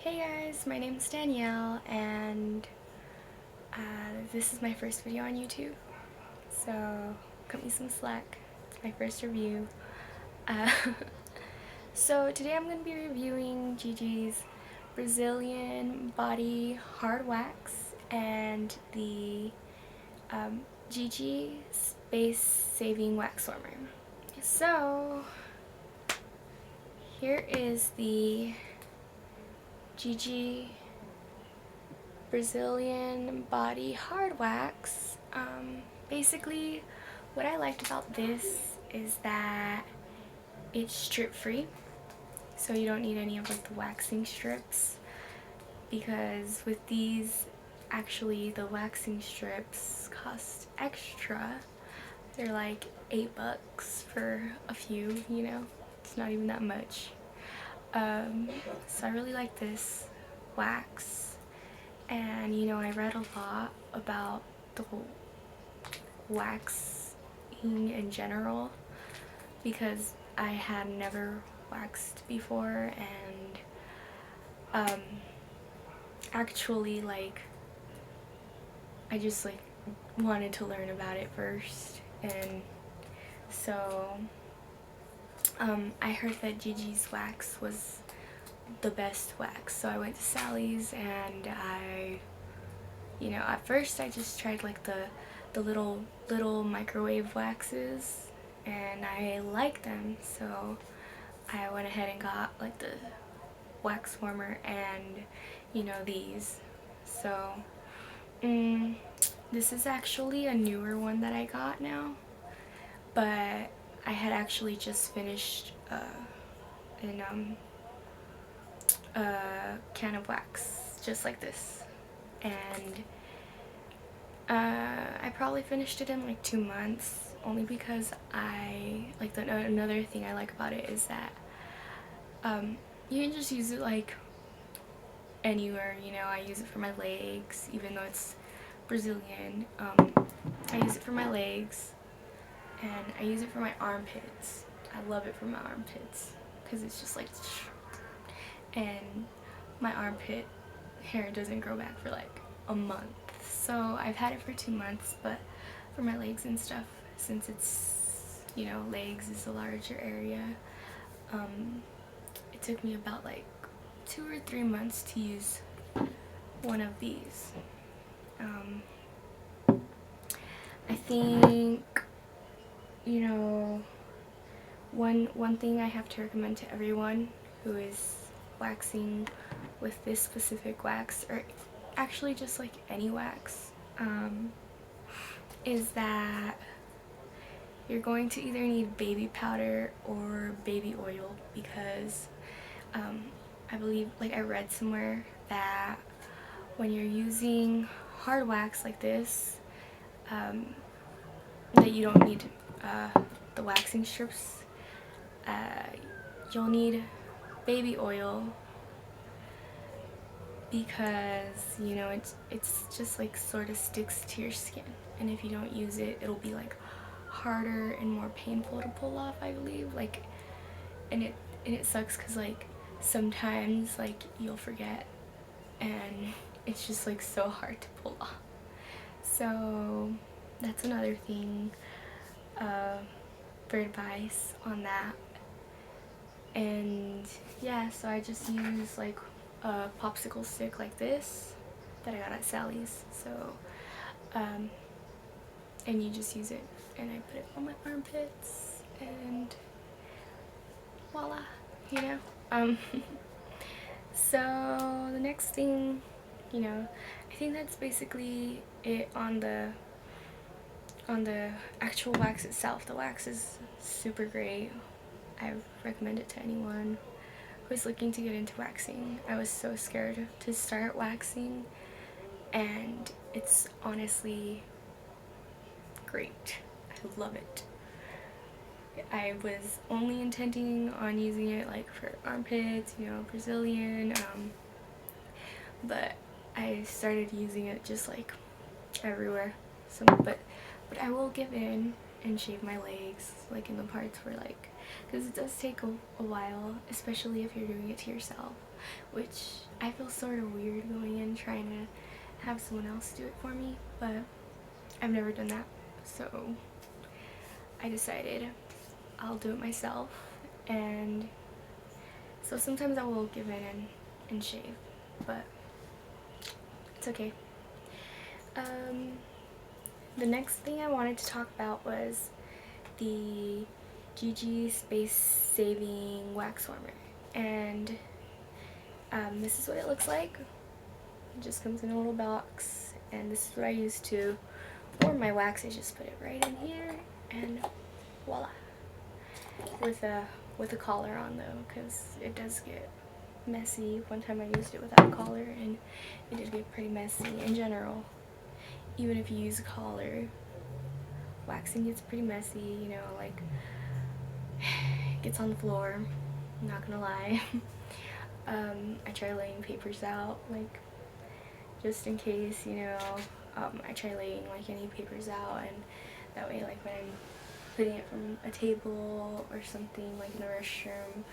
Hey guys, my name is Danielle and this is my first video on YouTube, so cut me some slack. It's my first review. Uh, so today I'm going to be reviewing GiGi's Brazilian Body Hard Wax and the GiGi Space Saving Wax Warmer. So here is the GiGi Brazilian Body Hard Wax. Basically, what I liked about this is that it's strip free, so you don't need any of like the waxing strips, because with these, actually the waxing strips cost extra. They're like $8 for a few, you know, it's not even that much. So I really like this wax, and you know, I read a lot about the whole waxing in general because I had never waxed before, and actually like I just like wanted to learn about it first, and so I heard that GiGi's wax was the best wax, so I went to Sally's and you know, at first I just tried like the little microwave waxes, and I liked them, so I went ahead and got like the wax warmer and, you know, these. So this is actually a newer one that I got now, but I had actually just finished a can of wax just like this, and I probably finished it in like 2 months, only because I like another thing I like about it is that you can just use it like anywhere, you know. I use it for my legs, even though it's Brazilian. I use it for my legs, and I use it for my armpits. I love it for my armpits because it's just like, and my armpit hair doesn't grow back for like a month. So I've had it for 2 months, but for my legs and stuff, since it's, you know, legs is a larger area, it took me about like 2 or 3 months to use one of these. I think, you know, one thing I have to recommend to everyone who is waxing with this specific wax, or actually just like any wax, is that you're going to either need baby powder or baby oil, because I believe, like I read somewhere, that when you're using hard wax like this, that you don't need the waxing strips. You'll need baby oil, because, you know, it's just like sort of sticks to your skin, and if you don't use it, it'll be like harder and more painful to pull off, I believe. Like, and it sucks because like sometimes like you'll forget, and it's just like so hard to pull off. So that's another thing for advice on that. And yeah, so I just use like a popsicle stick like this that I got at Sally's. So and you just use it, and I put it on my armpits, and voila, you know. So the next thing, you know, I think that's basically it on the actual wax itself. The wax is super great. I recommend it to anyone who is looking to get into waxing. I was so scared to start waxing, and it's honestly great. I love it. I was only intending on using it like for armpits, you know, Brazilian, but I started using it just like everywhere. So, but I will give in and shave my legs, like in the parts where like, because it does take a while, especially if you're doing it to yourself. which I feel sort of weird going in trying to have someone else do it for me, but I've never done that, so I decided I'll do it myself. And so sometimes I will give in and shave, but it's okay. The next thing I wanted to talk about was the GiGi Space Saving Wax Warmer, and this is what it looks like. It just comes in a little box, and this is what I use to warm my wax. I just put it right in here, and voila. With a collar on though, because it does get messy. One time I used it without a collar, and it did get pretty messy in general. Even if you use a collar, waxing gets pretty messy, you know, like it gets on the floor, I'm not gonna lie. I try laying papers out, like, just in case, you know. I try laying like any papers out, and that way, like, when I'm putting it from a table or something, like in the restroom,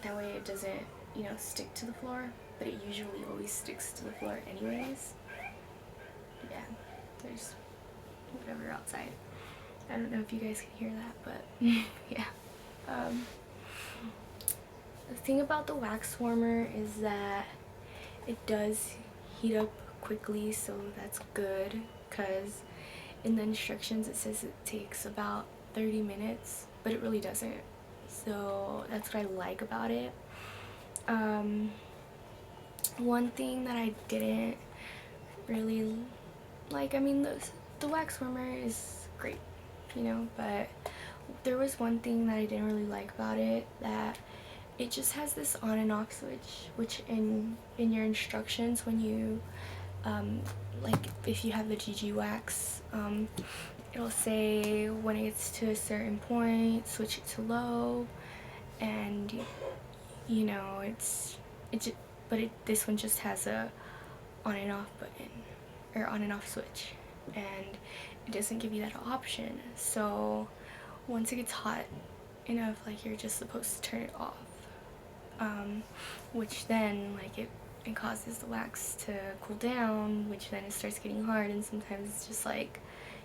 that way it doesn't, you know, stick to the floor, but it usually always sticks to the floor anyways. Yeah, there's whatever outside. I don't know if you guys can hear that, but yeah. The thing about the wax warmer is that it does heat up quickly, so that's good, because in the instructions it says it takes about 30 minutes, but it really doesn't. So that's what I like about it. One thing that I didn't really like, I mean, the wax warmer is great, you know, but there was one thing that I didn't really like about it, that it just has this on and off switch, which in your instructions, when you like if you have the GiGi wax, it'll say when it gets to a certain point, switch it to low, and you know, this one just has a on and off button, or on and off switch, and it doesn't give you that option. So once it gets hot enough, like, you're just supposed to turn it off, which then, like, it causes the wax to cool down, which then it starts getting hard, and sometimes it's just like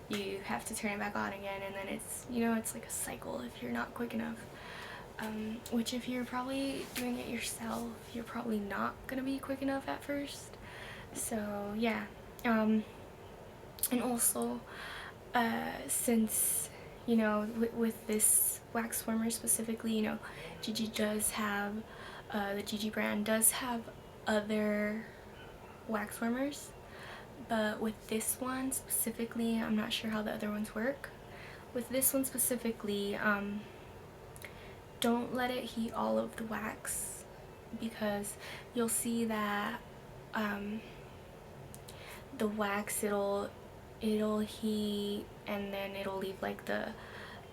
you have to turn it back on again, and then it's, you know, it's like a cycle if you're not quick enough. Which, if you're probably doing it yourself, you're probably not gonna be quick enough at first. So yeah. And also, since, you know, with this wax warmer specifically, you know, GiGi does have, the GiGi brand does have other wax warmers, but with this one specifically, I'm not sure how the other ones work. With this one specifically, don't let it heat all of the wax, because you'll see that the wax, it'll heat, and then it'll leave like the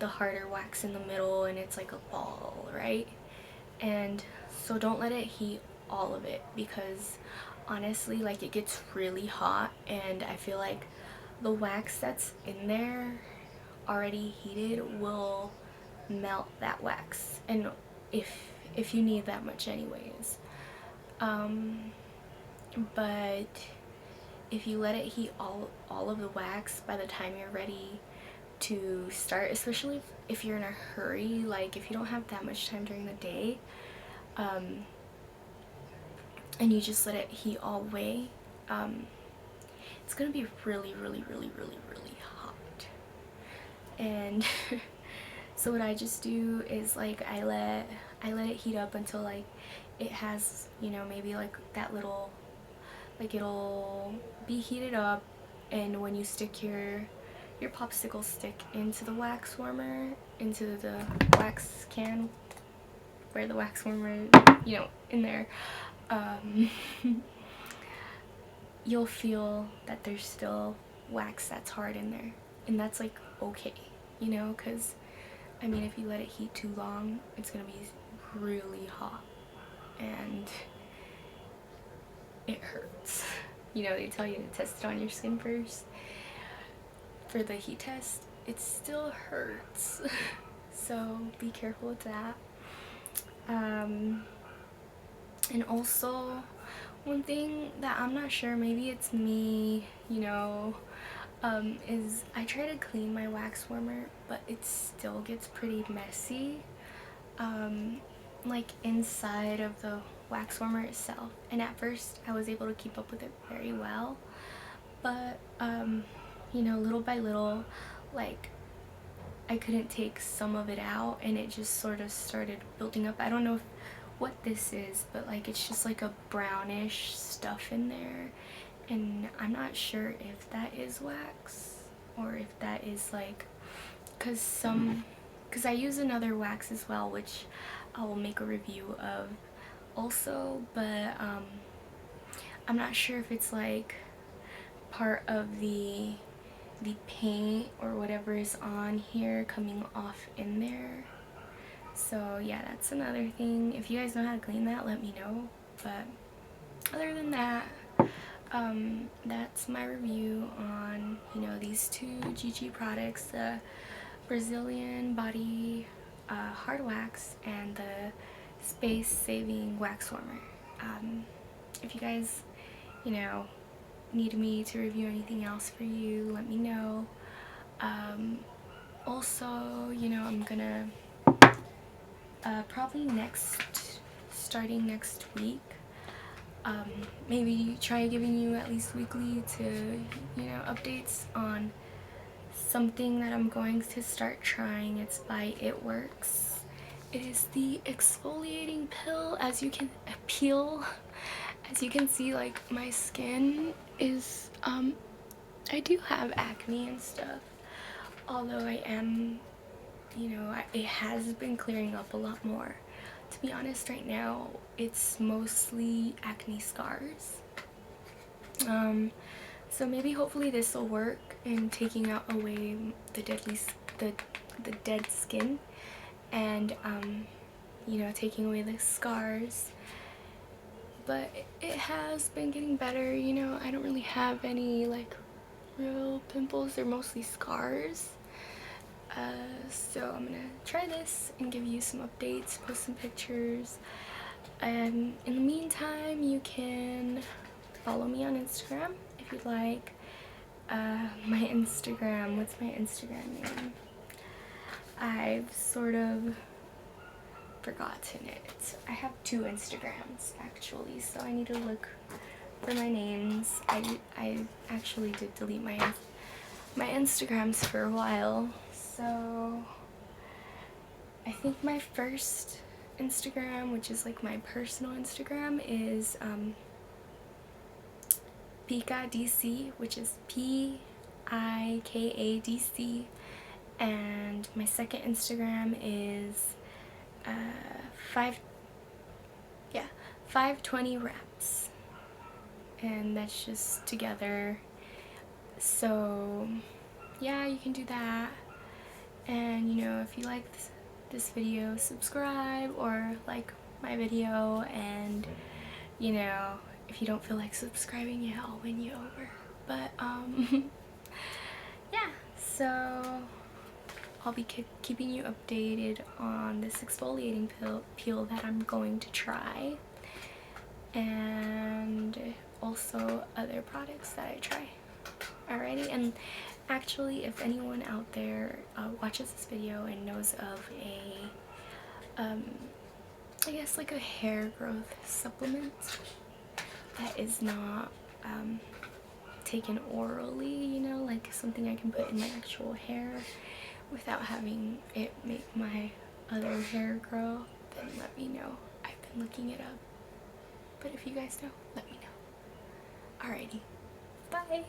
harder wax in the middle, and it's like a ball, right? And so don't let it heat all of it, because honestly, like, it gets really hot, and I feel like the wax that's in there already heated will melt that wax, and if you need that much anyways. But if you let it heat all of the wax, by the time you're ready to start, especially if you're in a hurry, like if you don't have that much time during the day, and you just let it heat all the way, it's gonna be really, really, really, really, really hot. And so what I just do is, like, I let it heat up until, like, it has, you know, maybe like that little, like, it'll be heated up, and when you stick your popsicle stick into the wax warmer, into the wax can where the wax warmer, you know, in there, you'll feel that there's still wax that's hard in there, and that's, like, okay, you know, because I mean, if you let it heat too long, it's gonna be really hot, and it hurts. You know, they tell you to test it on your skin first for the heat test. It still hurts. So be careful with that. And also, one thing that I'm not sure, maybe it's me, you know, is I try to clean my wax warmer, but it still gets pretty messy, like inside of the wax warmer itself. And at first I was able to keep up with it very well, but you know, little by little, like I couldn't take some of it out and it just sort of started building up. I don't know what this is, but like it's just like a brownish stuff in there, and I'm not sure if that is wax or if that is like, because I use another wax as well, which I will make a review of also, but I'm not sure if it's like part of the paint or whatever is on here coming off in there. So yeah, that's another thing. If you guys know how to clean that, let me know. But other than that, that's my review on, you know, these two GiGi products, the Brazilian body hard wax and the space saving wax warmer. If you guys, you know, need me to review anything else for you, let me know. Also, you know, I'm gonna probably starting next week, maybe try giving you at least weekly to, you know, updates on something that I'm going to start trying. It's by It Works. It is the exfoliating pill. As you can see, like my skin is I do have acne and stuff, although I am, you know, it has been clearing up a lot more. To be honest, right now it's mostly acne scars. So maybe hopefully this will work in taking out away the dead skin, and you know, taking away the scars. But it has been getting better, you know. I don't really have any like real pimples, they're mostly scars. So I'm gonna try this and give you some updates, post some pictures, and in the meantime you can follow me on Instagram if you'd like. My Instagram, what's my Instagram name? I've sort of forgotten it. I have two Instagrams actually, so I need to look for my names. I actually did delete my Instagrams for a while, so I think my first Instagram, which is like my personal Instagram, is PikaDC, which is PIKADC, and my second Instagram is 520 wraps, and that's just together. So yeah, you can do that. And you know, if you like this video, subscribe or like my video, and you know, if you don't feel like subscribing, yeah, I'll win you over. But yeah, so I'll be keeping you updated on this exfoliating peel that I'm going to try, and also other products that I try. Alrighty, and actually, if anyone out there watches this video and knows of a I guess like a hair growth supplement that is not taken orally, you know, like something I can put in my actual hair without having it make my other hair grow, then let me know. I've been looking it up, but if you guys know, let me know. Alrighty, bye.